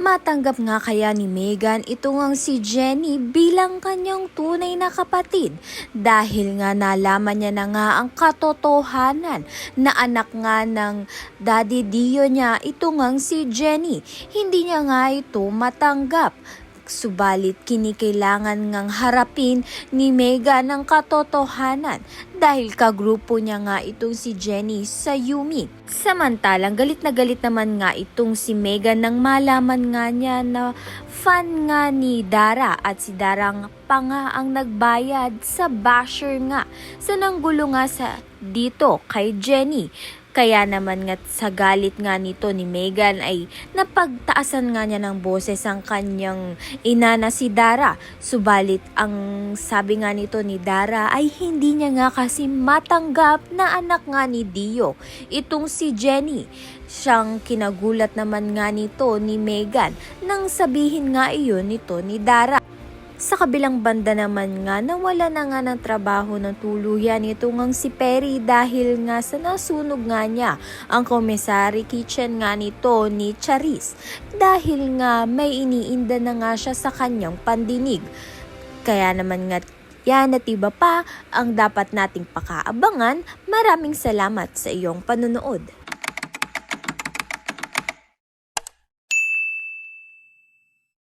Matanggap nga kaya ni Megan ito ngang si Jenny bilang kanyang tunay na kapatid dahil nga nalaman niya na nga ang katotohanan na anak nga ng Daddy Dio niya ito ngang si Jenny. Hindi niya nga ito matanggap. Subalit kinikailangan ngang harapin ni Megan ang katotohanan dahil kagrupo niya nga itong si Jenny sa Yumi. Samantalang galit na galit naman nga itong si Megan nang malaman nga niya na fan nga ni Dara at si Dara pa nga ang nagbayad sa basher nga sa nanggulo nga sa dito kay Jenny. Kaya naman nga sa galit nga nito ni Megan ay napagtaasan nga niya ng boses ang kanyang ina na si Dara. Subalit ang sabi nga nito ni Dara ay hindi niya nga kasi matanggap na anak nga ni Dio itong si Jenny. Siyang kinagulat naman nga nito ni Megan nang sabihin nga iyon nito ni Dara. Sa kabilang banda naman nga, nawala na nga ng trabaho ng tuluyan ito ngang si Perry dahil nga sa nasunog nga niya ang commissary kitchen nga nito ni Charis dahil nga may iniinda na nga siya sa kanyang pandinig. Kaya naman nga yan at iba pa ang dapat nating pakaabangan. Maraming salamat sa iyong panonood.